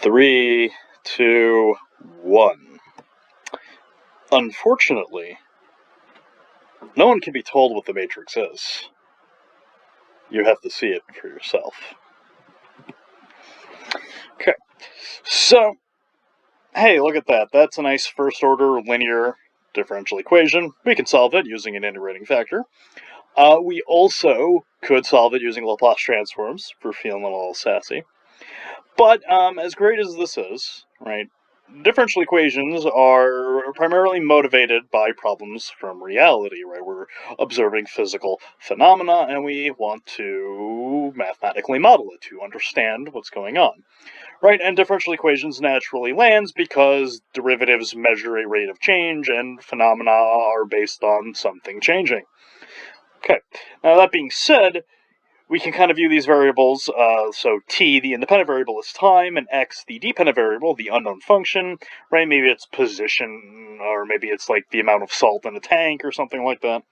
3, 2, 1. Unfortunately, no one can be told what the matrix is. You have to see it for yourself. Okay, so, hey, look at that. That's a nice first-order linear differential equation. We can solve it using an integrating factor. We also could solve it using Laplace transforms, for feeling a little sassy. But as great as this is, right, differential equations are primarily motivated by problems from reality, right? We're observing physical phenomena, and we want to mathematically model it to understand what's going on, right? And differential equations naturally lands because derivatives measure a rate of change, and phenomena are based on something changing. Okay, now that being said, we can kind of view these variables, so t, the independent variable, is time, and x, the dependent variable, the unknown function, right? Maybe it's position, or maybe it's like the amount of salt in a tank, or something like that.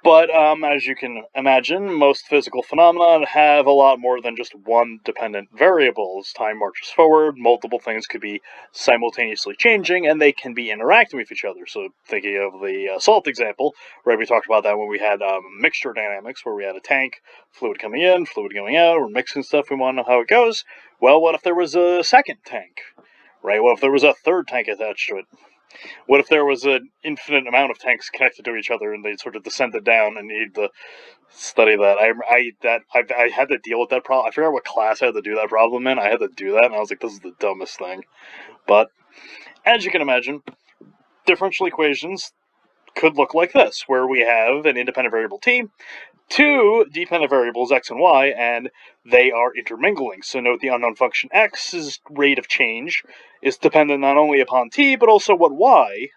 But as you can imagine, most physical phenomena have a lot more than just one dependent variable. As time marches forward, multiple things could be simultaneously changing, and they can be interacting with each other. So thinking of the salt example, right, we talked about that when we had mixture dynamics, where we had a tank, fluid coming in, fluid going out, we're mixing stuff, we want to know how it goes. Well, what if there was a second tank, right? What if there was a third tank attached to it? What if there was an infinite amount of tanks connected to each other and they sort of descended down, and you need to study that? I had to deal with that problem. I forgot what class I had to do that problem in. I had to do that, and I was like, this is the dumbest thing. But as you can imagine, differential equations could look like this, where we have an independent variable t, two dependent variables x and y, and they are intermingling. So note the unknown function x's rate of change is dependent not only upon t, but also what y,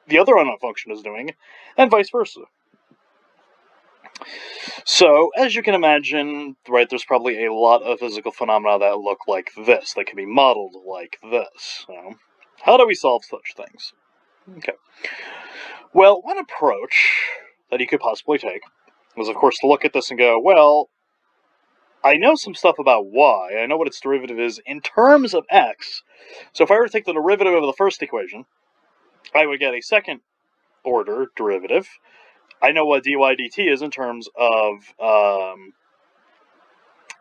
the other unknown function, is doing, and vice versa. So, as you can imagine, right, there's probably a lot of physical phenomena that look like this, that can be modeled like this. So, how do we solve such things? Okay. Well, one approach that you could possibly take was, of course, to look at this and go, well, I know some stuff about y, I know what its derivative is in terms of x, so if I were to take the derivative of the first equation, I would get a second order derivative. I know what dy dt is in terms of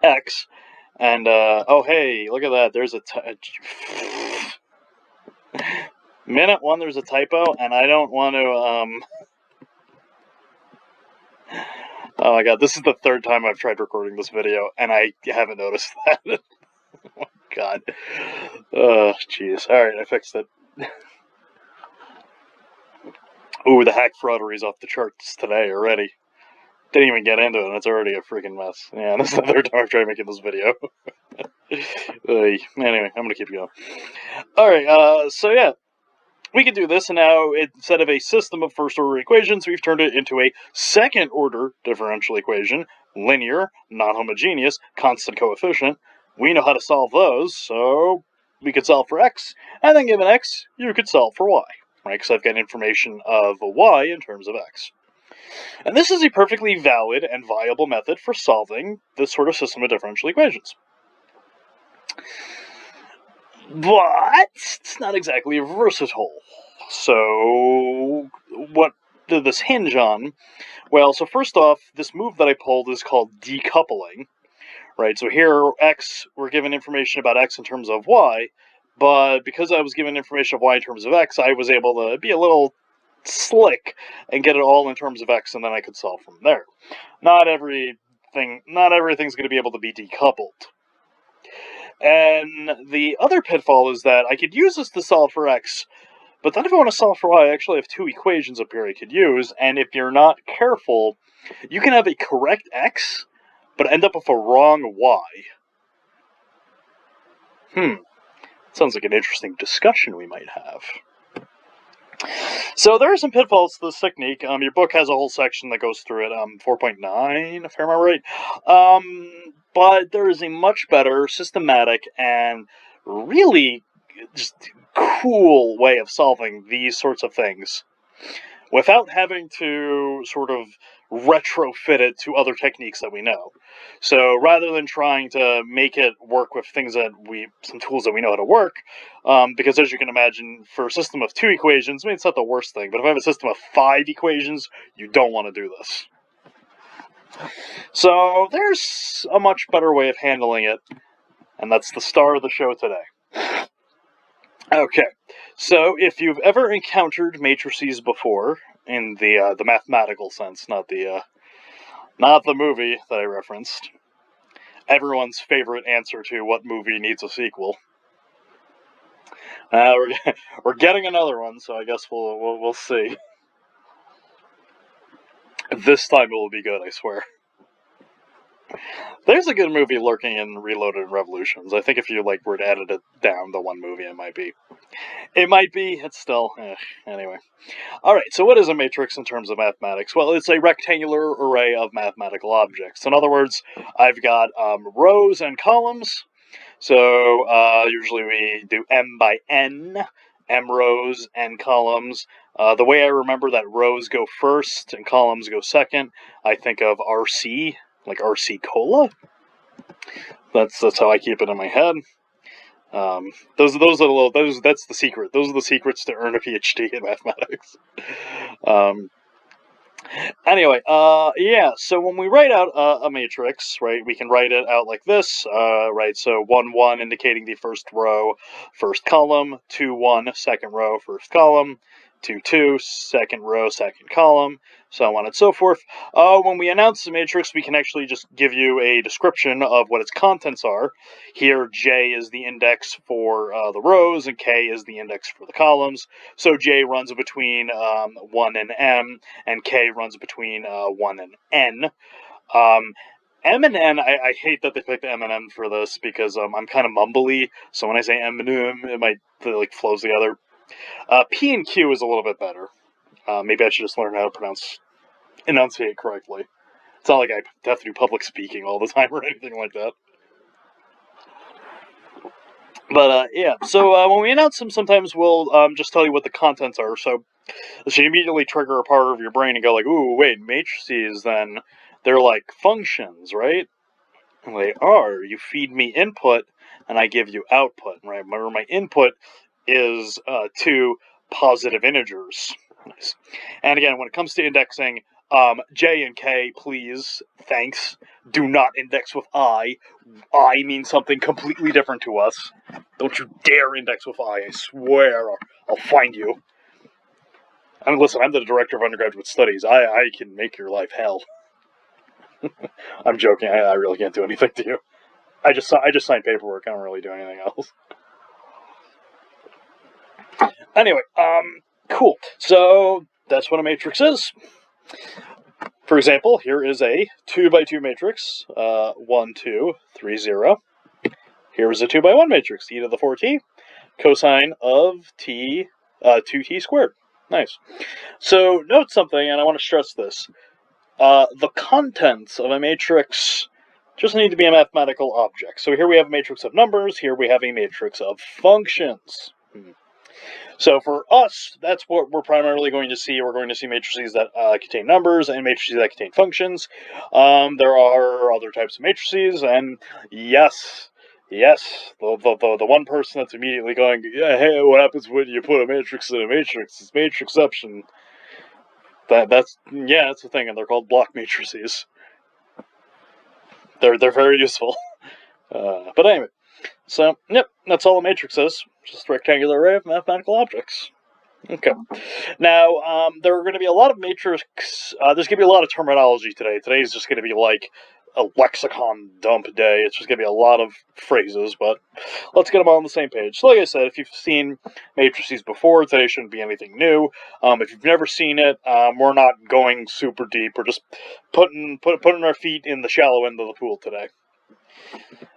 x, and oh hey, look at that, there's a minute one, there's a typo, and I don't want to oh my god, this is the third time I've tried recording this video, and I haven't noticed that. Oh my god. Oh, jeez. Alright, I fixed it. Ooh, the hack fraudery's off the charts today already. Didn't even get into it, and it's already a freaking mess. Yeah, this is the third time I've tried making this video. Anyway, I'm gonna keep going. Alright, so yeah. We can do this, and now instead of a system of first-order equations, we've turned it into a second-order differential equation, linear, non-homogeneous, constant coefficient. We know how to solve those, so we could solve for x, and then given x, you could solve for y, right? Because I've got information of y in terms of x. And this is a perfectly valid and viable method for solving this sort of system of differential equations. But it's not exactly versatile. So what did this hinge on? Well, so first off, this move that I pulled is called decoupling, right? So here, x, we're given information about x in terms of y, but because I was given information of y in terms of x, I was able to be a little slick and get it all in terms of x, and then I could solve from there. Not everything's going to be able to be decoupled. And the other pitfall is that I could use this to solve for x, but then if I want to solve for y, I actually have two equations up here I could use, and if you're not careful, you can have a correct x, but end up with a wrong y. Sounds like an interesting discussion we might have. So there are some pitfalls to this technique. Your book has a whole section that goes through it, 4.9, if I remember right. But there is a much better, systematic, and really just cool way of solving these sorts of things, without having to sort of retrofit it to other techniques that we know. So rather than trying to make it work with some tools that we know how to work, because as you can imagine, for a system of 2 equations, I mean, it's not the worst thing, but if I have a system of 5 equations, you don't want to do this. So there's a much better way of handling it, and that's the star of the show today. Okay, so if you've ever encountered matrices before, in the mathematical sense, not the movie that I referenced, everyone's favorite answer to what movie needs a sequel. We're getting another one, so I guess we'll see. This time it will be good, I swear. There's a good movie lurking in Reloaded Revolutions. I think if you were to edit it down to one movie, it might be. It's still, anyway. Alright, so what is a matrix in terms of mathematics? Well, it's a rectangular array of mathematical objects. In other words, I've got rows and columns. So usually we do m by n, m rows, n columns. The way I remember that rows go first and columns go second, I think of RC, like RC Cola. That's how I keep it in my head. That's the secret. Those are the secrets to earn a PhD in mathematics. Anyway, yeah, so when we write out a matrix, right, we can write it out like this, right, so 1, 1 indicating the first row, first column, 2, 1, second row, first column, 2, 2, second row, second column, so on and so forth. When we announce the matrix, we can actually just give you a description of what its contents are. Here, J is the index for the rows, and K is the index for the columns. So J runs between 1 and M, and K runs between 1 and N. M and N, I hate that they picked M and N for this, because I'm kind of mumbly, so when I say M and M, it flows together. P and Q is a little bit better. Maybe I should just learn how to enunciate correctly. It's not like I have to do public speaking all the time or anything like that. But, yeah, so when we announce them, sometimes we'll just tell you what the contents are. So this should immediately trigger a part of your brain and go ooh, wait, matrices, then they're like functions, right? And they are. You feed me input, and I give you output, right? Remember, my input is 2 positive integers. Nice. And again, when it comes to indexing, J and K, please, thanks, do not index with I. I means something completely different to us. Don't you dare index with I swear, I'll find you. I mean, listen, I'm the director of undergraduate studies. I can make your life hell. I'm joking. I really can't do anything to you. I just sign paperwork. I don't really do anything else. Anyway, cool. So that's what a matrix is. For example, here is a 2 by 2 matrix, 1, 2, 3, 0. Here is a 2 by 1 matrix, e to the 4t, cosine of t, 2t squared. Nice. So note something, and I want to stress this. The contents of a matrix just need to be a mathematical object. So here we have a matrix of numbers, here we have a matrix of functions. So for us, that's what we're primarily going to see. We're going to see matrices that contain numbers and matrices that contain functions. There are other types of matrices, and yes, the one person that's immediately going, yeah, hey, what happens when you put a matrix in a matrix? It's matrixception. That's the thing, and they're called block matrices. They're very useful. But anyway, so yep, that's all a matrix is. Just a rectangular array of mathematical objects. Okay. Now, there are going to be a lot of matrix. There's going to be a lot of terminology today. Today's just going to be like a lexicon dump day. It's just going to be a lot of phrases, but let's get them all on the same page. So like I said, if you've seen matrices before, today shouldn't be anything new. If you've never seen it, we're not going super deep. We're just putting our feet in the shallow end of the pool today.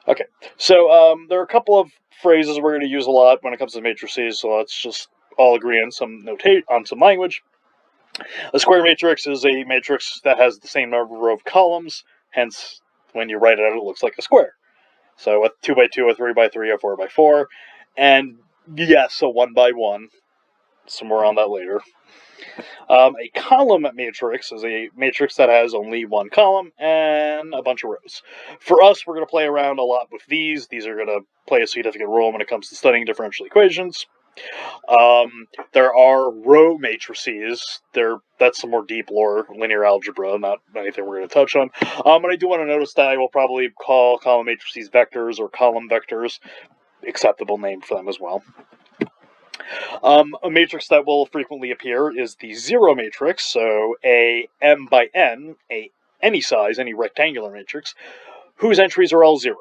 Okay, so there are a couple of phrases we're going to use a lot when it comes to matrices, so let's just all agree on some language. A square matrix is a matrix that has the same number of columns, hence, when you write it out, it looks like a square. So a 2 by 2, a 3 by 3, a 4 by 4, and yes, a 1 by 1. Some more on that later. A column matrix is a matrix that has only one column and a bunch of rows. For us, we're going to play around a lot with these. These are going to play a significant role when it comes to studying differential equations. There are row matrices. That's some more deep lore, linear algebra, not anything we're going to touch on. But I do want to notice that I will probably call column matrices vectors or column vectors. Acceptable name for them as well. A matrix that will frequently appear is the zero matrix, so a m by n, any size, any rectangular matrix, whose entries are all zero.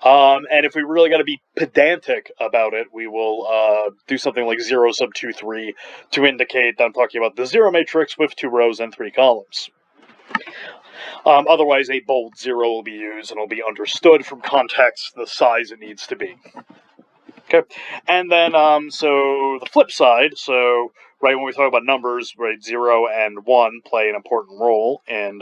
And if we really got to be pedantic about it, we will do something like 0 sub 2, 3 to indicate that I'm talking about the zero matrix with 2 rows and 3 columns. Otherwise, a bold 0 will be used and will be understood from context the size it needs to be. Okay, and then, so the flip side, so right when we talk about numbers, right, 0 and 1 play an important role in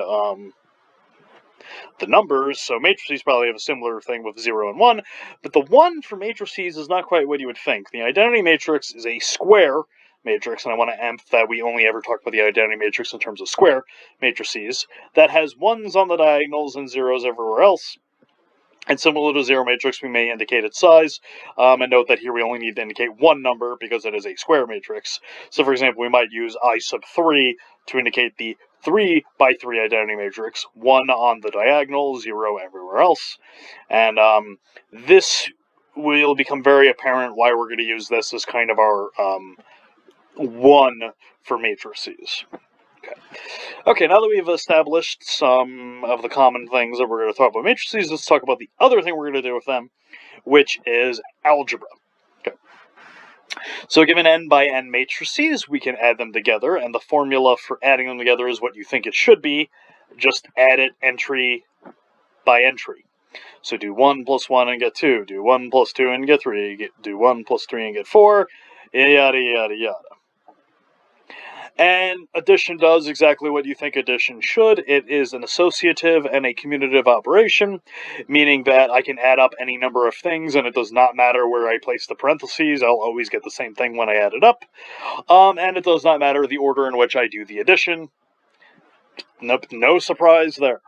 the numbers, so matrices probably have a similar thing with 0 and 1, but the 1 for matrices is not quite what you would think. The identity matrix is a square matrix, and I want to emphasize that we only ever talk about the identity matrix in terms of square matrices, that has 1s on the diagonals and 0s everywhere else. And similar to zero matrix, we may indicate its size, and note that here we only need to indicate one number because it is a square matrix. So for example, we might use I sub 3 to indicate the 3 by 3 identity matrix, 1 on the diagonal, 0 everywhere else. And this will become very apparent why we're going to use this as kind of our 1 for matrices. Okay, now that we've established some of the common things that we're going to talk about matrices, let's talk about the other thing we're going to do with them, which is algebra. Okay. So given n by n matrices, we can add them together, and the formula for adding them together is what you think it should be. Just add it entry by entry. So do 1 plus 1 and get 2, do 1 plus 2 and get 3, do 1 plus 3 and get 4, yada, yada, yada. And addition does exactly what you think addition should. It is an associative and a commutative operation, meaning that I can add up any number of things, and it does not matter where I place the parentheses. I'll always get the same thing when I add it up. And it does not matter the order in which I do the addition. Nope, no surprise there.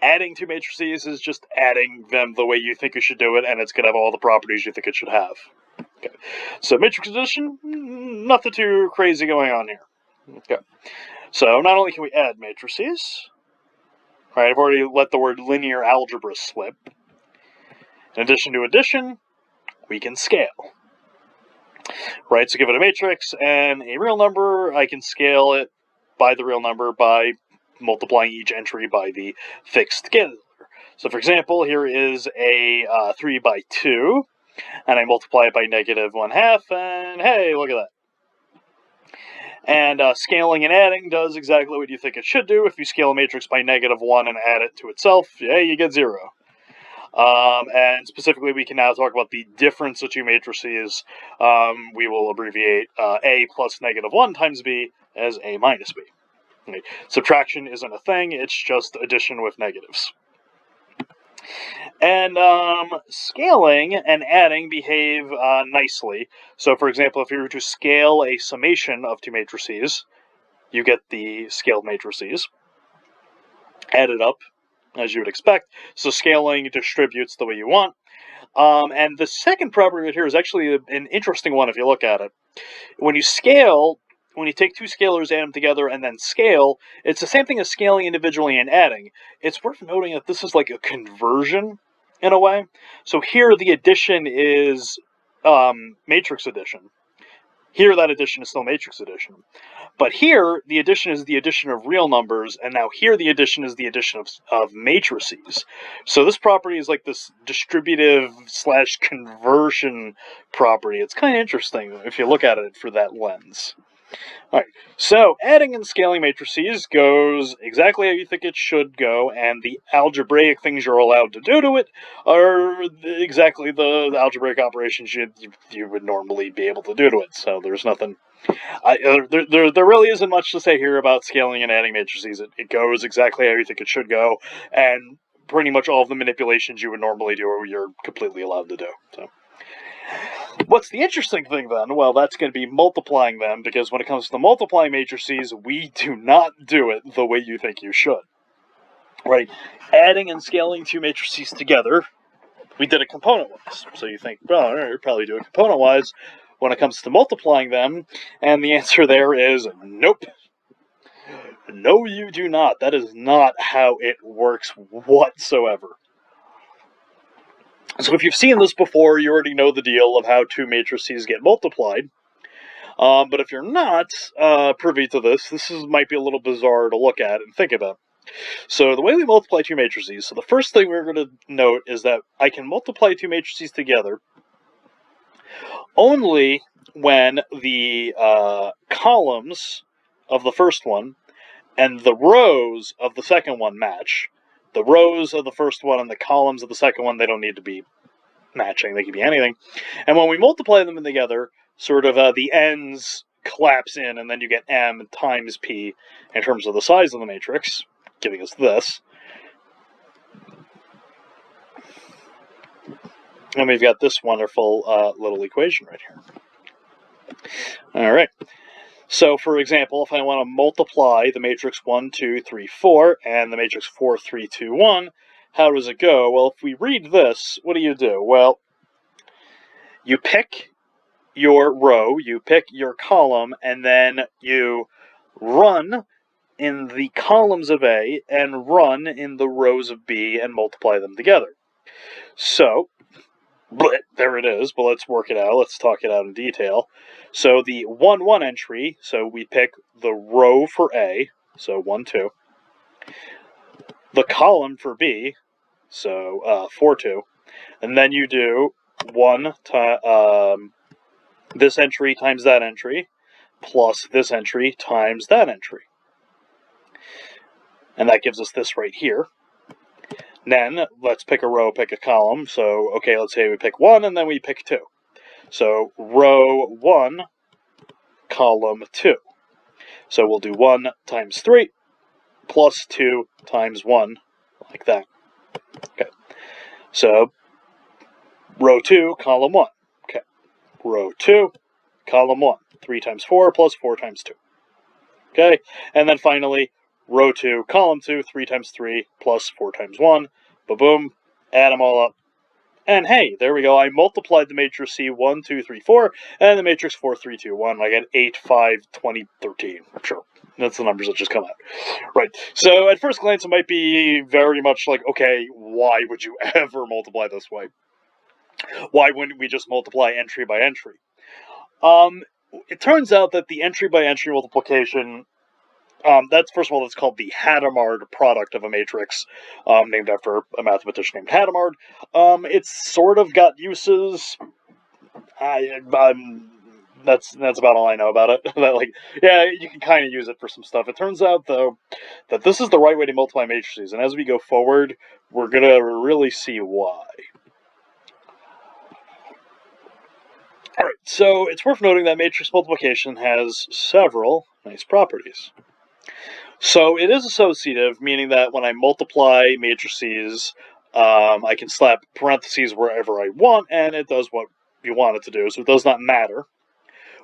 Adding two matrices is just adding them the way you think you should do it, and it's going to have all the properties you think it should have. Okay. So matrix addition, nothing too crazy going on here. Okay. So not only can we add matrices, right, I've already let the word linear algebra slip. In addition to addition, we can scale. Right, so give it a matrix and a real number, I can scale it by the real number by multiplying each entry by the fixed scalar. So for example, here is a 3 by 2, and I multiply it by negative 1/2, and hey, look at that. And scaling and adding does exactly what you think it should do. If you scale a matrix by negative 1 and add it to itself, hey, you get 0. And specifically, we can now talk about the difference of two matrices. We will abbreviate A plus negative 1 times B as A minus B. Okay. Subtraction isn't a thing, it's just addition with negatives. And scaling and adding behave nicely. So, for example, if you were to scale a summation of two matrices, you get the scaled matrices. Add it up, as you would expect. So scaling distributes the way you want. And the second property right here is actually an interesting one if you look at it. When you scale, when you take two scalars, add them together, and then scale, it's the same thing as scaling individually and adding. It's worth noting that this is like a conversion in a way. So here the addition is matrix addition. Here that addition is still matrix addition. But here the addition is the addition of real numbers, and now here the addition is the addition of matrices. So this property is like this distributive / conversion property. It's kind of interesting if you look at it through that lens. Alright, so adding and scaling matrices goes exactly how you think it should go, and the algebraic things you're allowed to do to it are exactly the algebraic operations you would normally be able to do to it. So there's nothing... there really isn't much to say here about scaling and adding matrices. It goes exactly how you think it should go, and pretty much all of the manipulations you would normally do you're completely allowed to do. So. What's the interesting thing then? Well, that's going to be multiplying them, because when it comes to the multiplying matrices, we do not do it the way you think you should. Right? Adding and scaling two matrices together, we did it component-wise. So you think, well, you're probably doing component-wise when it comes to multiplying them, and the answer there is nope. No, you do not. That is not how it works whatsoever. So if you've seen this before, you already know the deal of how two matrices get multiplied. But if you're not privy to this might be a little bizarre to look at and think about. So the way we multiply two matrices, so the first thing we're going to note is that I can multiply two matrices together only when the columns of the first one and the rows of the second one match. The rows of the first one and the columns of the second one, they don't need to be matching. They can be anything. And when we multiply them together, sort of the ends collapse in, and then you get m times p in terms of the size of the matrix, giving us this. And we've got this wonderful little equation right here. All right. So, for example, if I want to multiply the matrix 1, 2, 3, 4 and the matrix 4, 3, 2, 1, how does it go? Well, if we read this, what do? Well, you pick your row, you pick your column, and then you run in the columns of A and run in the rows of B and multiply them together. So, there it is, but let's work it out. Let's talk it out in detail. So the 1, 1 entry, so we pick the row for A, so 1, 2. The column for B, so 4, 2. And then you do 1 this entry times that entry, plus this entry times that entry. And that gives us this right here. Then, let's pick a row, pick a column. So, okay, let's say we pick 1, and then we pick 2. So, row 1, column 2. So, we'll do 1 times 3, plus 2 times 1, like that. Okay. So, row 2, column 1. Okay. Row 2, column 1. 3 times 4, plus 4 times 2. Okay. And then finally, row 2, column 2, 3 times 3, plus 4 times 1. Ba-boom. Add them all up. And hey, there we go. I multiplied the matrix C 1, 2, 3, 4, and the matrix 4, 3, 2, 1. I get 8, 5, 20, 13. Sure. That's the numbers that just come out. Right. So at first glance, it might be very much like, okay, why would you ever multiply this way? Why wouldn't we just multiply entry by entry? It turns out that the entry by entry multiplication, that's, first of all, it's called the Hadamard product of a matrix, named after a mathematician named Hadamard. It's sort of got uses. That's about all I know about it. Yeah, you can kind of use it for some stuff. It turns out, though, that this is the right way to multiply matrices, and as we go forward, we're going to really see why. Alright, so it's worth noting that matrix multiplication has several nice properties. So it is associative, meaning that when I multiply matrices, I can slap parentheses wherever I want, and it does what you want it to do. So it does not matter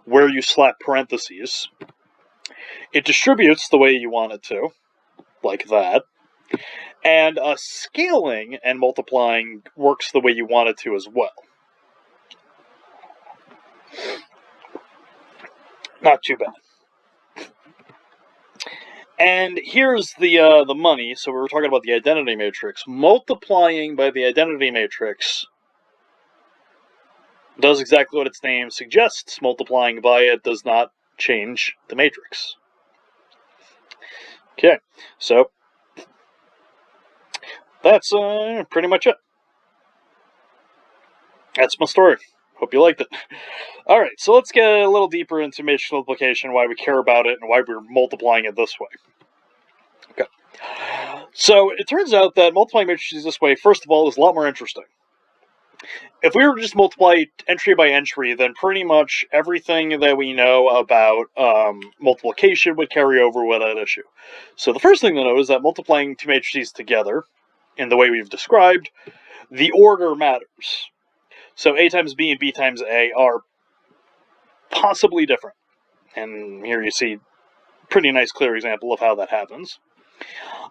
where you slap parentheses. It distributes the way you want it to, like that. And scaling and multiplying works the way you want it to as well. Not too bad. And here's the money. So we were talking about the identity matrix. Multiplying by the identity matrix does exactly what its name suggests. Multiplying by it does not change the matrix. Okay, so that's pretty much it. That's my story. Hope you liked it. Alright, so let's get a little deeper into matrix multiplication, why we care about it, and why we're multiplying it this way. Okay. So it turns out that multiplying matrices this way, first of all, is a lot more interesting. If we were to just multiply entry by entry, then pretty much everything that we know about multiplication would carry over without issue. So the first thing to know is that multiplying two matrices together, in the way we've described, the order matters. So A times B and B times A are possibly different. And here you see a pretty nice clear example of how that happens.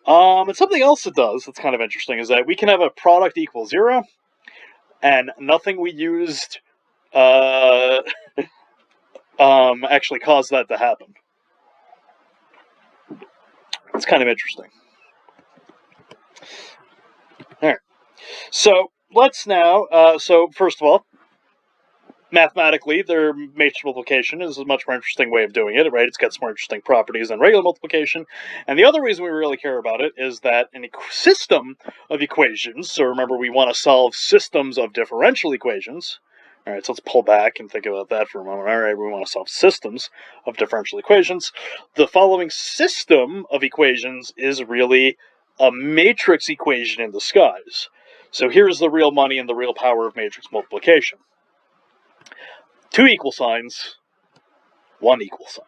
And something else it does that's kind of interesting is that we can have a product equal 0, and nothing we used actually caused that to happen. It's kind of interesting. All right. So let's now, so first of all, mathematically, their matrix multiplication is a much more interesting way of doing it, right? It's got some more interesting properties than regular multiplication. And the other reason we really care about it is that in a system of equations, so remember we want to solve systems of differential equations. All right, so let's pull back and think about that for a moment. All right, we want to solve systems of differential equations. The following system of equations is really a matrix equation in disguise. So here's the real money and the real power of matrix multiplication. 2 equal signs, 1 equal sign.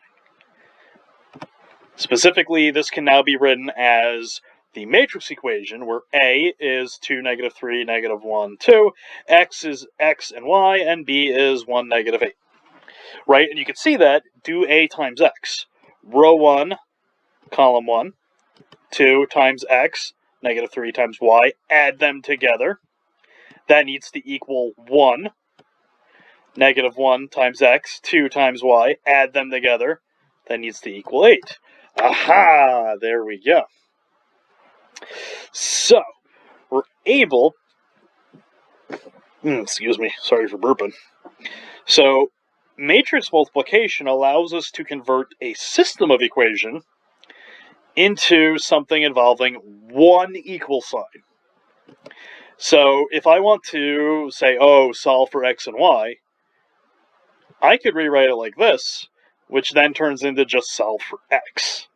Specifically, this can now be written as the matrix equation, where A is 2, -3, -1, 2, X is X and Y, and B is 1, -8. Right? And you can see that, do A times X. Row 1, column 1, 2 times X, -3 times Y, add them together. That needs to equal 1. -1 times X, 2 times Y, add them together. That needs to equal 8. Aha! There we go. So, we're able... excuse me, sorry for burping. So, matrix multiplication allows us to convert a system of equation into something involving 1 equal sign. So, if I want to say, oh, solve for X and Y, I could rewrite it like this, which then turns into just solve for X.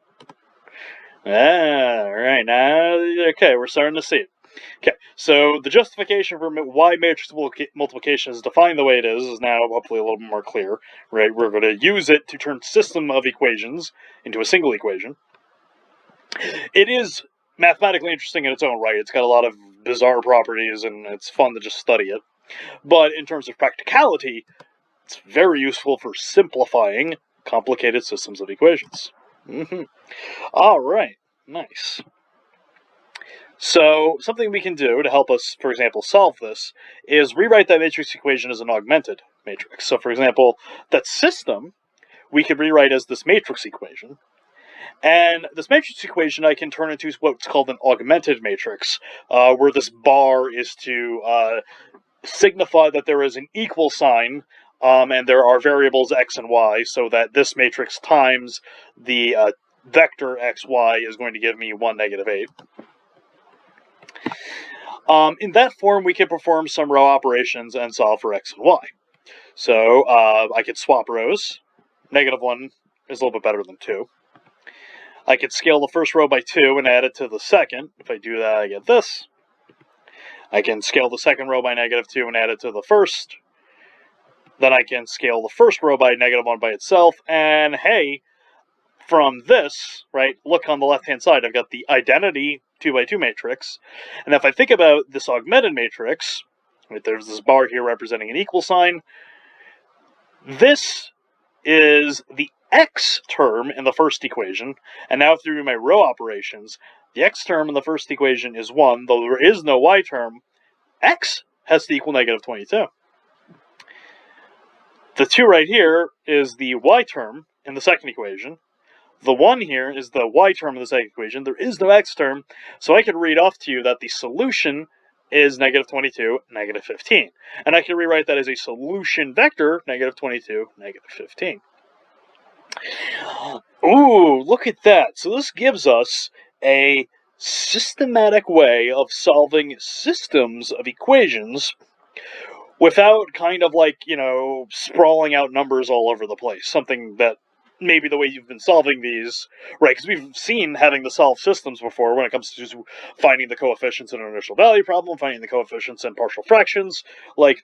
Alright, now, okay, we're starting to see it. Okay, so the justification for why matrix multiplication is defined the way it is now hopefully a little bit more clear, right? We're going to use it to turn system of equations into a single equation. It is mathematically interesting in its own right. It's got a lot of bizarre properties, and it's fun to just study it. But in terms of practicality, it's very useful for simplifying complicated systems of equations. All right, nice. So something we can do to help us, for example, solve this is rewrite that matrix equation as an augmented matrix. So for example, that system we could rewrite as this matrix equation. And this matrix equation I can turn into what's called an augmented matrix, where this bar is to signify that there is an equal sign, and there are variables x and y, so that this matrix times the vector xy is going to give me 1, -8. In that form, we can perform some row operations and solve for x and y. So I could swap rows. -1 is a little bit better than 2. I could scale the first row by 2 and add it to the second. If I do that, I get this. I can scale the second row by -2 and add it to the first. Then I can scale the first row by -1 by itself. And hey, from this, right, look on the left-hand side, I've got the identity 2x2 matrix. And if I think about this augmented matrix, right, there's this bar here representing an equal sign. This is the x term in the first equation, and now through my row operations, the x term in the first equation is 1, though there is no y term. X has to equal -22. The 2 right here is the y term in the second equation. The 1 here is the y term in the second equation. There is no x term, so I could read off to you that the solution is -22, -15. And I can rewrite that as a solution vector, -22, -15. Ooh, look at that. So this gives us a systematic way of solving systems of equations without kind of like, sprawling out numbers all over the place. Something that maybe the way you've been solving these, right? Because we've seen having to solve systems before when it comes to finding the coefficients in an initial value problem, finding the coefficients in partial fractions. Like,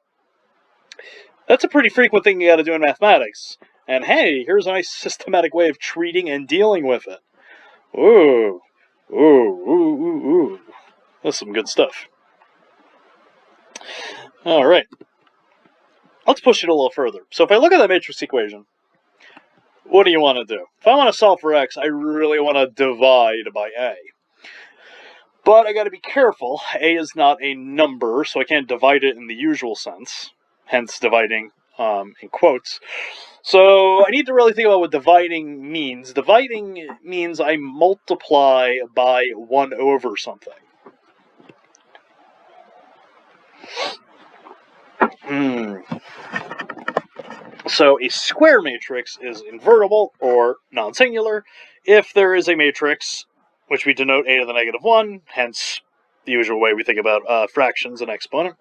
that's a pretty frequent thing you got to do in mathematics. And hey, here's a nice systematic way of treating and dealing with it. Ooh. That's some good stuff. All right. let's push it a little further. So if I look at that matrix equation, what do you want to do? If I want to solve for x, I really want to divide by a. But I got to be careful. A is not a number, so I can't divide it in the usual sense, hence dividing in quotes. So I need to really think about what dividing means. Dividing means I multiply by 1 over something. So a square matrix is invertible or non-singular if there is a matrix which we denote a to the negative 1, hence the usual way we think about fractions and exponent.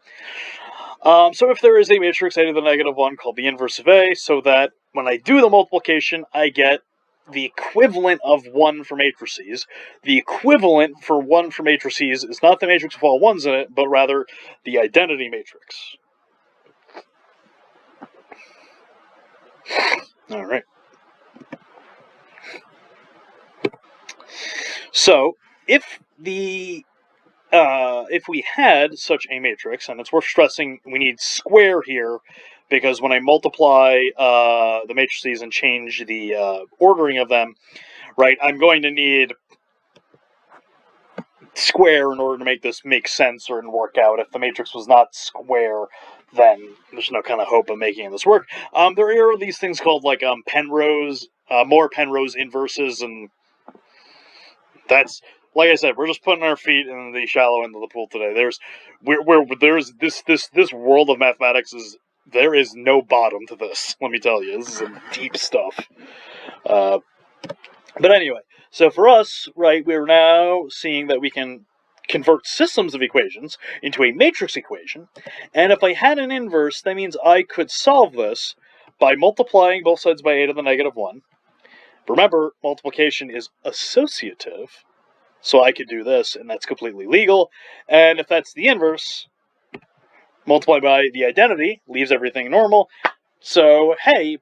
So if there is a matrix a to the negative 1 called the inverse of a, so that when I do the multiplication, I get the equivalent of 1 for matrices. The equivalent for 1 for matrices is not the matrix with all 1s in it, but rather the identity matrix. All right. So if we had such a matrix, and it's worth stressing we need square here, because when I multiply the matrices and change the ordering of them, right, I'm going to need square in order to make this make sense or work out. If the matrix was not square, then there's no kind of hope of making this work. There are these things called like Penrose, more Penrose inverses, and that's, like I said, we're just putting our feet in the shallow end of the pool today. There's this world of mathematics there is no bottom to this. Let me tell you, this is some deep stuff. But anyway, so for us, right, we're now seeing that we can convert systems of equations into a matrix equation, and if I had an inverse, that means I could solve this by multiplying both sides by a to the negative 1. Remember, multiplication is associative, so I could do this, and that's completely legal. And if that's the inverse, multiply by the identity leaves everything normal. So, hey,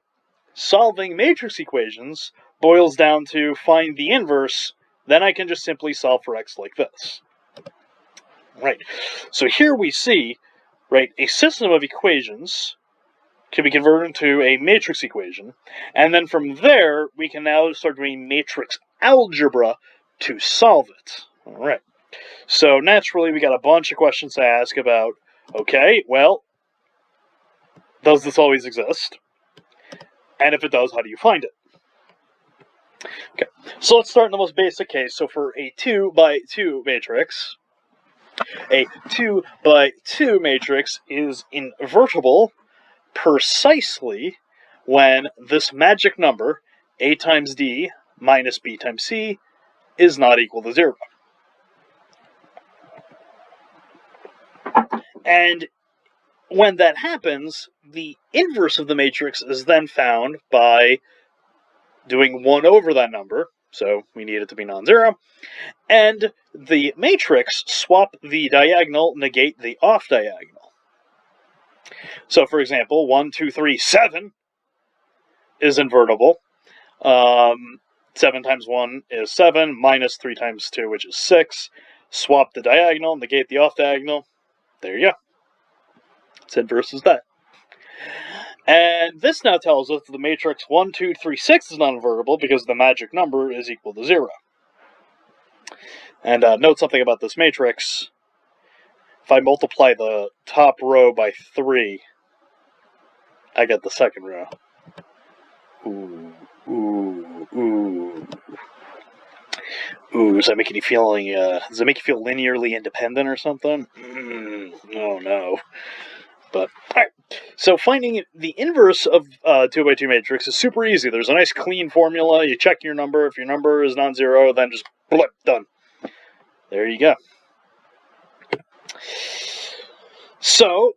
solving matrix equations boils down to find the inverse, then I can just simply solve for x like this. Right. So here we see, right, a system of equations can be converted into a matrix equation, and then from there, we can now start doing matrix algebra to solve it. All right. So naturally, we got a bunch of questions to ask about, okay, well, does this always exist? And if it does, how do you find it? Okay, so let's start in the most basic case. So for a 2 by 2 matrix, a 2 by 2 matrix is invertible precisely when this magic number, a times d minus b times c, is not equal to 0. And when that happens, the inverse of the matrix is then found by doing 1 over that number, so we need it to be non-zero, and the matrix swap the diagonal, negate the off-diagonal. So, for example, 1, 2, 3, 7 is invertible. 7 times 1 is 7, minus 3 times 2, which is 6. Swap the diagonal, negate the off-diagonal. There you go. Its inverse is that. And this now tells us that the matrix 1, 2, 3, 6 is non-invertible because the magic number is equal to 0. And note something about this matrix. If I multiply the top row by 3, I get the second row. Ooh, ooh, ooh. Ooh, does that make you feel linearly independent or something? Oh no. But, alright. So finding the inverse of 2 by 2 matrix is super easy. There's a nice clean formula. You check your number. If your number is non-zero, then just blip, done. There you go. So,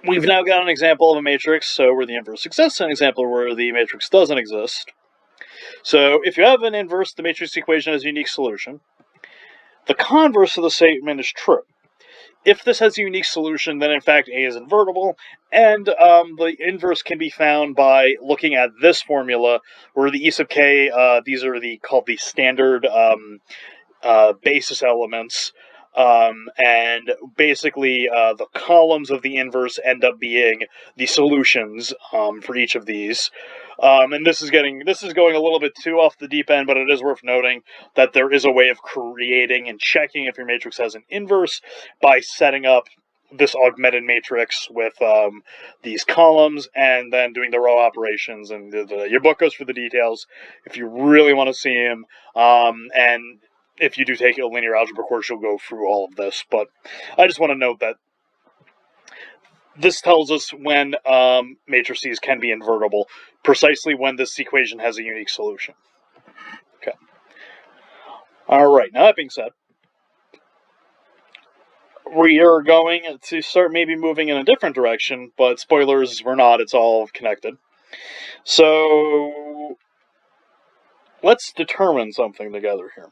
we've now got an example of a matrix where the inverse exists, and an example where the matrix doesn't exist. So, if you have an inverse, the matrix equation has a unique solution. The converse of the statement is true. If this has a unique solution, then in fact A is invertible, and the inverse can be found by looking at this formula, where the E sub k, these are called the standard basis elements. And basically the columns of the inverse end up being the solutions for each of these. And this is going a little bit too off the deep end, but it is worth noting that there is a way of creating and checking if your matrix has an inverse by setting up this augmented matrix with these columns and then doing the row operations. And your book goes for the details if you really want to see them. And if you do take a linear algebra course, you'll go through all of this. But I just want to note that this tells us when matrices can be invertible, precisely when this equation has a unique solution. Okay. All right. Now, that being said, we are going to start maybe moving in a different direction, but spoilers, we're not. It's all connected. So let's determine something together here.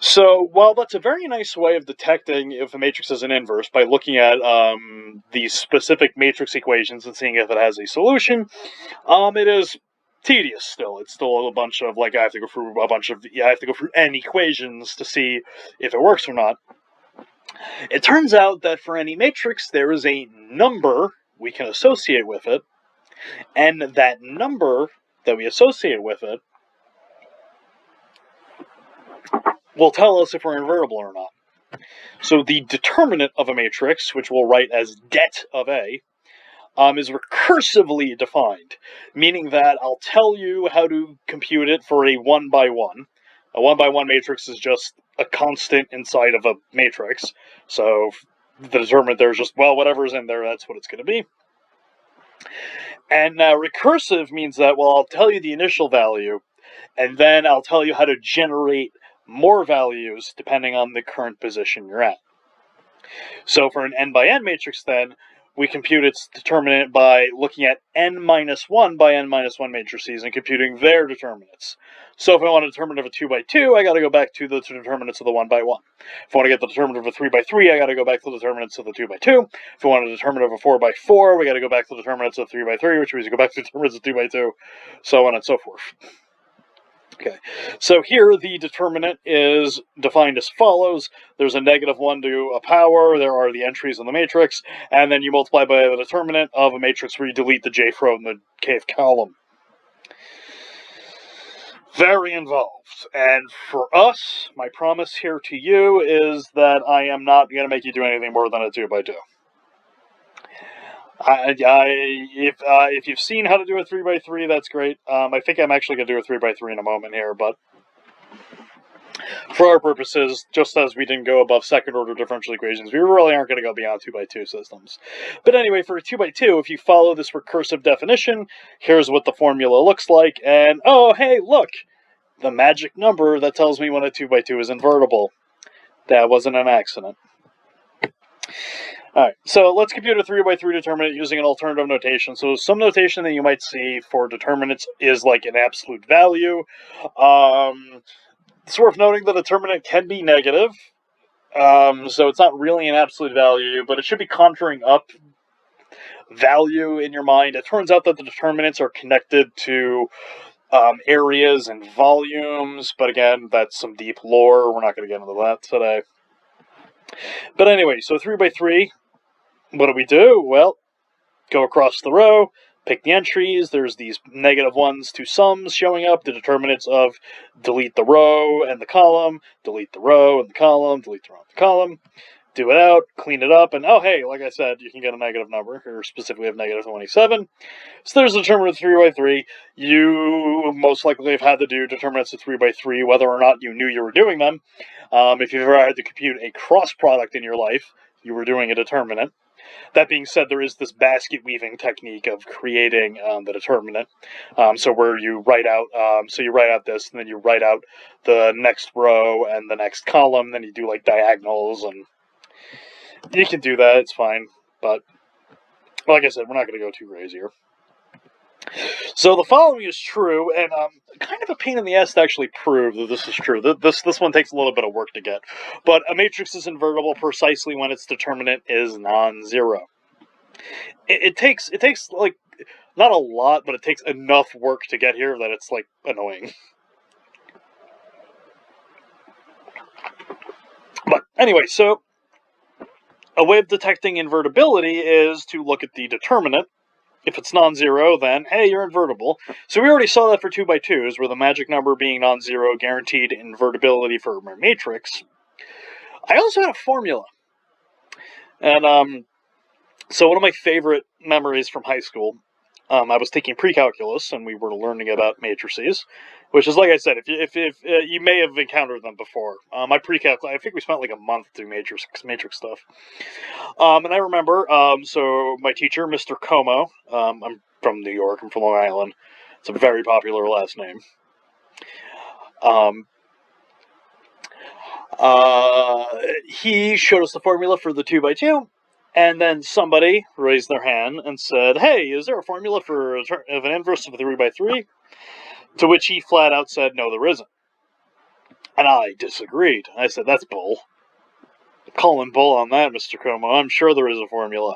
So, while that's a very nice way of detecting if a matrix is an inverse by looking at these specific matrix equations and seeing if it has a solution, it is tedious still. It's still a bunch of, like, I have to go through n equations to see if it works or not. It turns out that for any matrix, there is a number we can associate with it, and that number that we associate with it will tell us if we're invertible or not. So the determinant of a matrix, which we'll write as det of A, is recursively defined, meaning that I'll tell you how to compute it for a 1-by-1. A 1-by-1 matrix is just a constant inside of a matrix. So the determinant there is just, well, whatever's in there, that's what it's going to be. And recursive means that, well, I'll tell you the initial value, and then I'll tell you how to generate more values depending on the current position you're at. So for an n by n matrix, then, we compute its determinant by looking at n minus 1 by n minus 1 matrices and computing their determinants. So if I want a determinant of a 2-by-2, I got to go back to the determinants of the 1-by-1. If I want to get the determinant of a 3-by-3, I got to go back to the determinants of the 2-by-2. If I want a determinant of a 4-by-4, we got to go back to the determinants of 3-by-3, which means we go back to the determinants of 2-by-2, so on and so forth. Okay, so here the determinant is defined as follows. There's a -1 to a power, there are the entries in the matrix, and then you multiply by the determinant of a matrix where you delete the jth row and the kth column. Very involved. And for us, my promise here to you is that I am not going to make you do anything more than a 2-by-2. If you've seen how to do a 3-by-3, that's great. I think I'm actually going to do a 3-by-3 in a moment here, but for our purposes, just as we didn't go above second-order differential equations, we really aren't going to go beyond 2-by-2 systems. But anyway, for a 2-by-2, if you follow this recursive definition, here's what the formula looks like, and oh, hey, look! The magic number that tells me when a 2-by-2 is invertible. That wasn't an accident. Alright, so let's compute a 3-by-3 determinant using an alternative notation. So some notation that you might see for determinants is like an absolute value. It's worth noting the determinant can be negative. So it's not really an absolute value, but it should be conjuring up value in your mind. It turns out that the determinants are connected to areas and volumes, but again, that's some deep lore. We're not going to get into that today. But anyway, so 3-by-3, what do we do? Well, go across the row, pick the entries, there's these -1s to sums showing up, the determinants of delete the row and the column, delete the row and the column, delete the row and the column, do it out, clean it up, and oh hey, like I said, you can get a negative number, or specifically have -27. So there's a determinant of 3-by-3. You most likely have had to do determinants of 3-by-3 whether or not you knew you were doing them. If you've ever had to compute a cross product in your life, you were doing a determinant. That being said, there is this basket weaving technique of creating the determinant. So where you write out, you write out this, and then you write out the next row and the next column, then you do like diagonals, and you can do that, it's fine. But like I said, we're not going to go too crazy here. So the following is true, and kind of a pain in the ass to actually prove that this is true. This one takes a little bit of work to get. But a matrix is invertible precisely when its determinant is non-zero. It takes like, not a lot, but it takes enough work to get here that it's like annoying. Anyway, so a way of detecting invertibility is to look at the determinant. If it's non-zero, then, hey, you're invertible. So we already saw that for 2x2s, where the magic number being non-zero guaranteed invertibility for my matrix. I also had a formula. And so one of my favorite memories from high school, I was taking pre-calculus, and we were learning about matrices, which is, like I said, if you may have encountered them before. My pre-calculus, I think we spent like a month doing matrix stuff. And I remember, so my teacher, Mr. Como, I'm from New York, I'm from Long Island. It's a very popular last name. He showed us the formula for the 2x2, and then somebody raised their hand and said, hey, is there a formula for an inverse of a 3x3? To which he flat out said, no, there isn't. And I disagreed. I said, that's bull. Calling bull on that, Mr. Como. I'm sure there is a formula.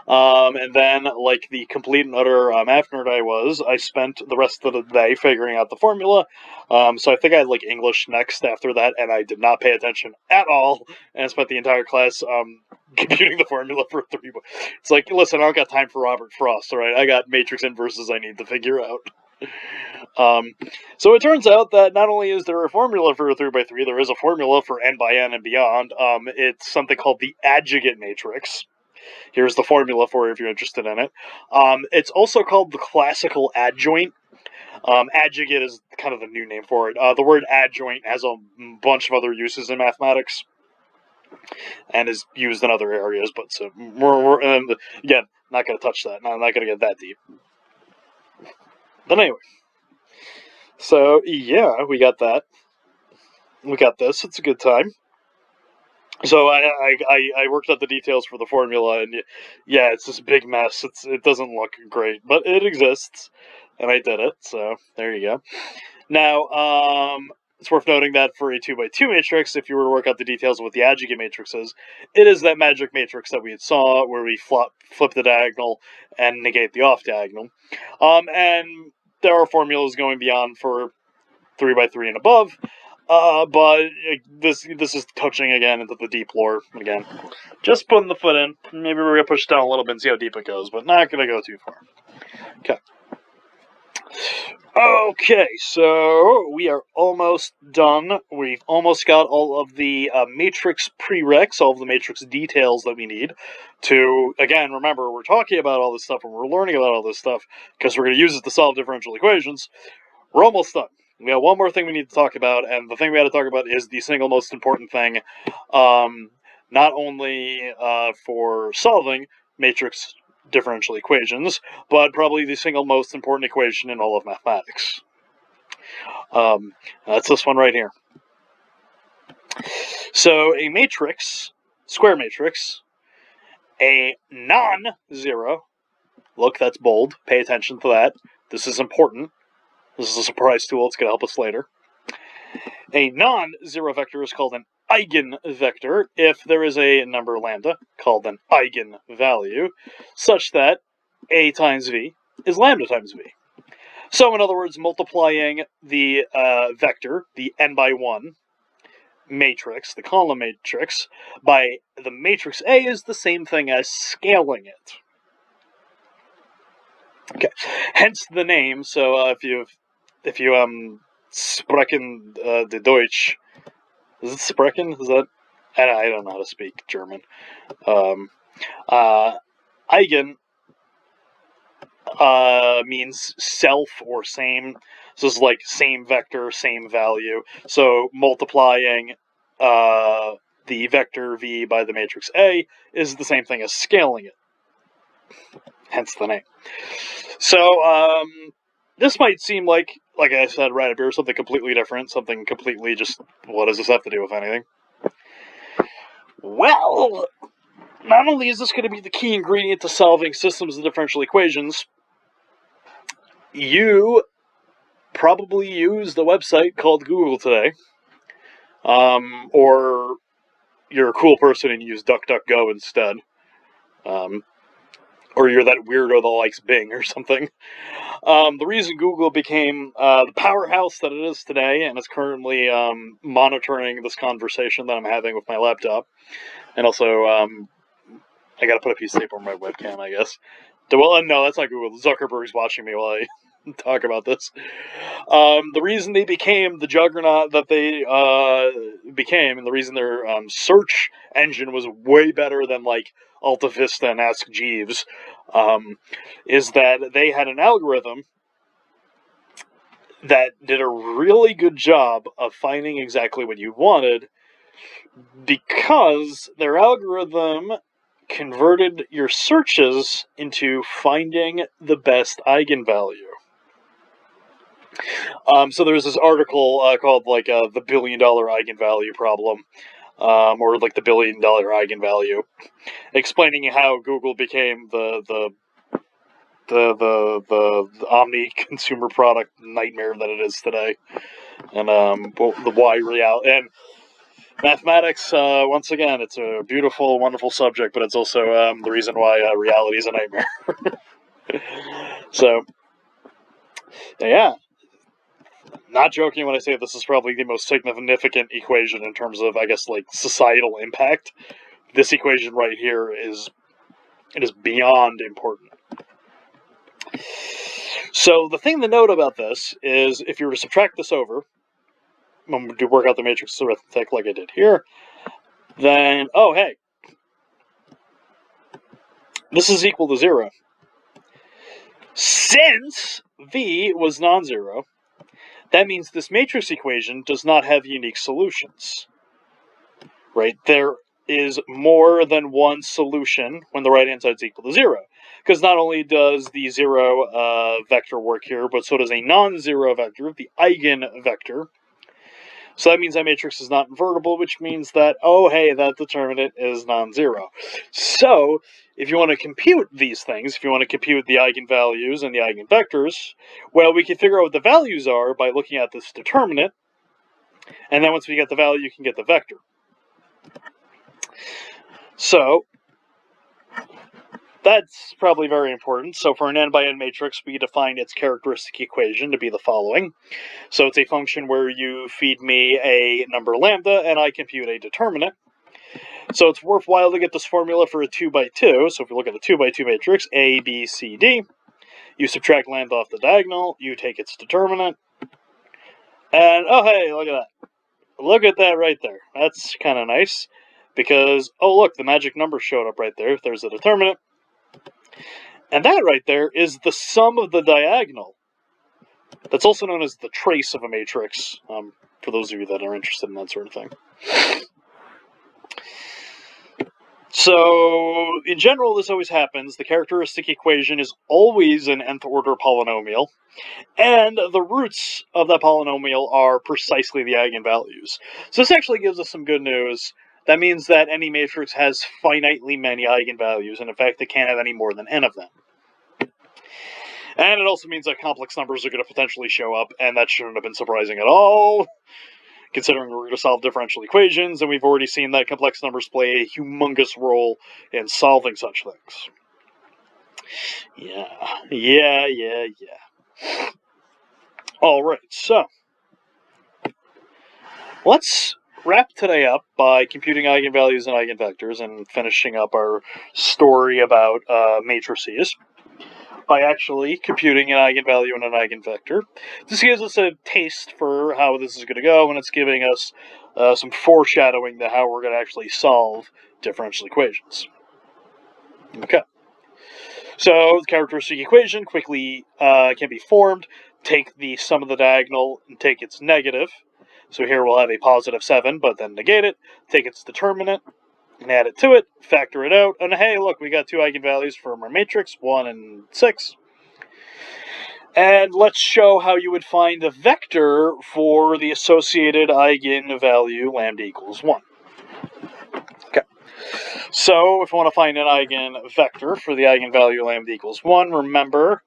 And then, like the complete and utter math nerd I was, I spent the rest of the day figuring out the formula. So I think I had like English next after that, and I did not pay attention at all, and spent the entire class computing the formula for 3. It's like, listen, I don't got time for Robert Frost, all right? I got matrix inverses I need to figure out. So it turns out that not only is there a formula for a 3x3, there is a formula for n by n and beyond. It's something called the adjugate matrix. Here's the formula for it if you're interested in it. It's also called the classical adjoint. Adjugate is kind of the new name for it. The word adjoint has a bunch of other uses in mathematics and is used in other areas, but so again, not going to touch that. No, I'm not going to get that deep. But anyway, so yeah, we got that. We got this. It's a good time. So I worked out the details for the formula, and yeah, it's this big mess. It doesn't look great, but it exists, and I did it. So there you go. Now, it's worth noting that for a 2x2 matrix, if you were to work out the details of what the adjugate matrix is, it is that magic matrix that we had saw where we flip the diagonal and negate the off diagonal. And there are formulas going beyond for 3x3 and above. But this is touching again into the deep lore again. Just putting the foot in. Maybe we're gonna push down a little bit and see how deep it goes, but not gonna go too far. Okay. Okay, so we are almost done. We've almost got all of the matrix prereqs, all of the matrix details that we need to, again, remember, we're talking about all this stuff and we're learning about all this stuff because we're going to use it to solve differential equations. We're almost done. We have one more thing we need to talk about, and the thing we got to talk about is the single most important thing, not only for solving matrix differential equations, but probably the single most important equation in all of mathematics. That's this one right here. So a matrix, square matrix, a non-zero, look, that's bold, pay attention to that, this is important. This is a surprise tool, it's going to help us later. A non-zero vector is called an eigenvector if there is a number lambda called an eigenvalue, such that a times v is lambda times v. So in other words, multiplying the vector, the n by 1 matrix, the column matrix, by the matrix A is the same thing as scaling it. Okay, hence the name. So if you sprechen the Deutsch, is it sprechen? Is that I don't know how to speak German. Eigen means self or same. So it's like same vector, same value. So multiplying the vector v by the matrix A is the same thing as scaling it. Hence the name. So this might seem like I said right up here, something completely different, something completely just, what does this have to do with anything? Well, not only is this going to be the key ingredient to solving systems of differential equations, you probably used a website called Google today, or you're a cool person and you use DuckDuckGo instead. or you're that weirdo that likes Bing or something. The reason Google became the powerhouse that it is today, and is currently monitoring this conversation that I'm having with my laptop, and also I gotta put a piece of tape on my webcam, I guess. Well, no, that's not Google. Zuckerberg's watching me while I talk about this. The reason they became the juggernaut that they became, and the reason their search engine was way better than like Alta Vista and Ask Jeeves, is that they had an algorithm that did a really good job of finding exactly what you wanted, because their algorithm converted your searches into finding the best eigenvalue. So there's this article called like the $1 billion eigenvalue problem, or like the $1 billion eigenvalue, explaining how Google became the omni consumer product nightmare that it is today, and the why reality and mathematics. Once again, it's a beautiful, wonderful subject, but it's also the reason why reality is a nightmare. So, yeah. Not joking when I say this is probably the most significant equation in terms of, I guess, like societal impact. This equation right here is beyond important. So the thing to note about this is, if you were to subtract this over, when we do work out the matrix arithmetic like I did here, then, oh hey, this is equal to 0. Since v was non-zero, that means this matrix equation does not have unique solutions. Right? There is more than one solution when the right-hand side is equal to 0. Because not only does the 0 vector work here, but so does a non-zero vector, the eigenvector. So that means that matrix is not invertible, which means that, oh hey, that determinant is non-zero. So, if you want to compute these things, if you want to compute the eigenvalues and the eigenvectors, well, we can figure out what the values are by looking at this determinant, and then once we get the value, you can get the vector. So, that's probably very important. So for an n by n matrix, we define its characteristic equation to be the following. So it's a function where you feed me a number lambda, and I compute a determinant. So it's worthwhile to get this formula for a 2 by 2. So if we look at the 2 by 2 matrix, A, B, C, D, you subtract lambda off the diagonal, you take its determinant, and oh hey, look at that. Look at that right there. That's kind of nice, because, oh look, the magic number showed up right there. There's the determinant. And that right there is the sum of the diagonal. That's also known as the trace of a matrix, for those of you that are interested in that sort of thing. So, in general, this always happens. The characteristic equation is always an nth order polynomial, and the roots of that polynomial are precisely the eigenvalues. So this actually gives us some good news. That means that any matrix has finitely many eigenvalues, and in fact, it can't have any more than n of them. And it also means that complex numbers are going to potentially show up, and that shouldn't have been surprising at all, considering we're going to solve differential equations, and we've already seen that complex numbers play a humongous role in solving such things. Yeah. Alright, so let's wrap today up by computing eigenvalues and eigenvectors and finishing up our story about matrices by actually computing an eigenvalue and an eigenvector. This gives us a taste for how this is going to go, and it's giving us some foreshadowing to how we're going to actually solve differential equations. Okay. So the characteristic equation quickly can be formed. Take the sum of the diagonal and take its negative. So here we'll have a positive 7, but then negate it. Take its determinant and add it to it, factor it out, and hey, look, we got two eigenvalues from our matrix, 1 and 6. And let's show how you would find a vector for the associated eigenvalue lambda equals 1. Okay. So if we want to find an eigenvector for the eigenvalue lambda equals 1, remember,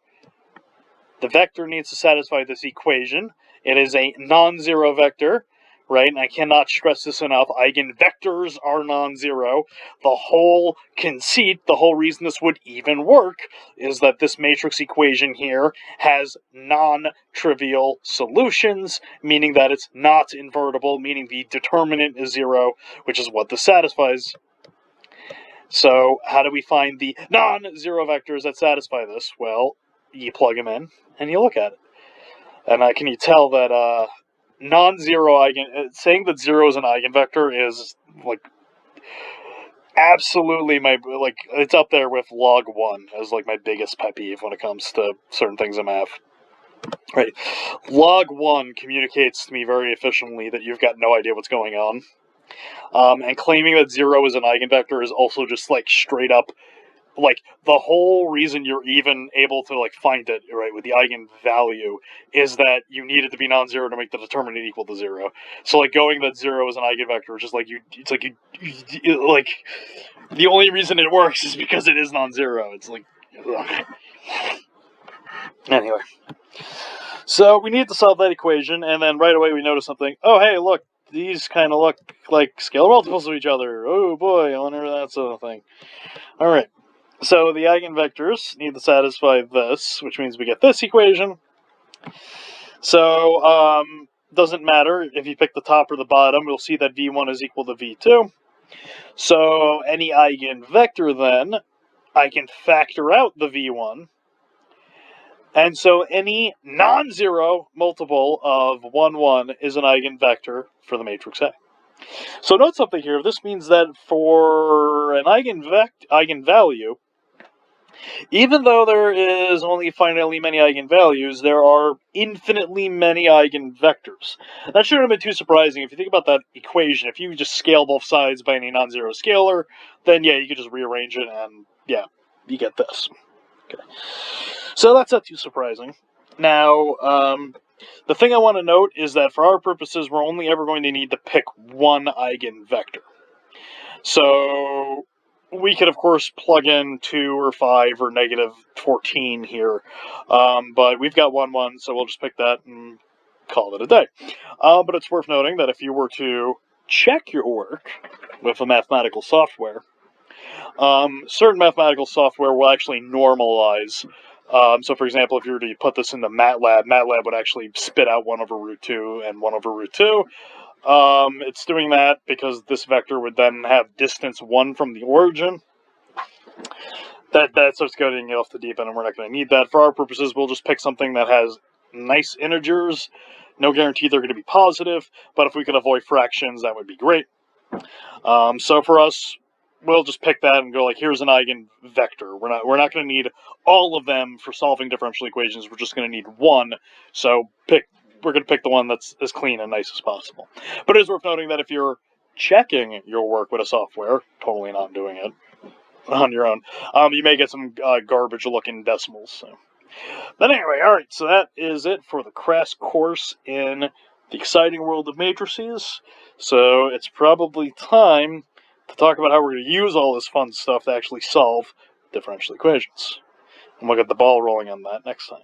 the vector needs to satisfy this equation. It is a non-zero vector right? And I cannot stress this enough. Eigenvectors are non-zero. The whole conceit, the whole reason this would even work, is that this matrix equation here has non-trivial solutions, meaning that it's not invertible, meaning the determinant is zero, which is what this satisfies. So how do we find the non-zero vectors that satisfy this? Well, you plug them in and you look at it. And can you tell that non-zero saying that zero is an eigenvector is like absolutely it's up there with log 1 as like my biggest pet peeve when it comes to certain things in math. Right, log 1 communicates to me very efficiently that you've got no idea what's going on, and claiming that zero is an eigenvector is also just like straight up. Like, the whole reason you're even able to, like, find it, right, with the eigenvalue is that you need it to be non-zero to make the determinant equal to zero. So, like, going that zero is an eigenvector is just like like, the only reason it works is because it is non-zero. It's like, ugh. Anyway. So, we need to solve that equation, and then right away we notice something. Oh, hey, look, these kind of look like scalar multiples of each other. Oh, boy, I wonder if that's a thing. Alright. So the eigenvectors need to satisfy this, which means we get this equation. So doesn't matter if you pick the top or the bottom, we'll see that v1 is equal to v2. So any eigenvector then, I can factor out the v1. And so any non-zero multiple of 1, 1 is an eigenvector for the matrix A. So note something here. This means that for an eigenvalue, even though there is only finitely many eigenvalues, there are infinitely many eigenvectors. That shouldn't have been too surprising. If you think about that equation, if you just scale both sides by any non-zero scalar, then yeah, you could just rearrange it and yeah, you get this. Okay. So that's not too surprising. Now, the thing I want to note is that for our purposes, we're only ever going to need to pick one eigenvector. So we could, of course, plug in 2 or 5 or negative 14 here, but we've got 1, 1, so we'll just pick that and call it a day. But it's worth noting that if you were to check your work with a mathematical software, certain mathematical software will actually normalize. So, for example, if you were to put this into MATLAB would actually spit out 1 over root 2 and 1 over root 2. It's doing that because this vector would then have distance 1 from the origin. That starts getting you off the deep end, and we're not going to need that. For our purposes, we'll just pick something that has nice integers. No guarantee they're going to be positive, but if we could avoid fractions, that would be great. So for us, we'll just pick that and go like, here's an eigenvector. We're not going to need all of them for solving differential equations. We're just going to need one. So we're going to pick the one that's as clean and nice as possible. But it is worth noting that if you're checking your work with a software, totally not doing it on your own, you may get some garbage-looking decimals. So. But anyway, all right, so that is it for the crash course in the exciting world of matrices. So it's probably time to talk about how we're going to use all this fun stuff to actually solve differential equations. And we'll get the ball rolling on that next time.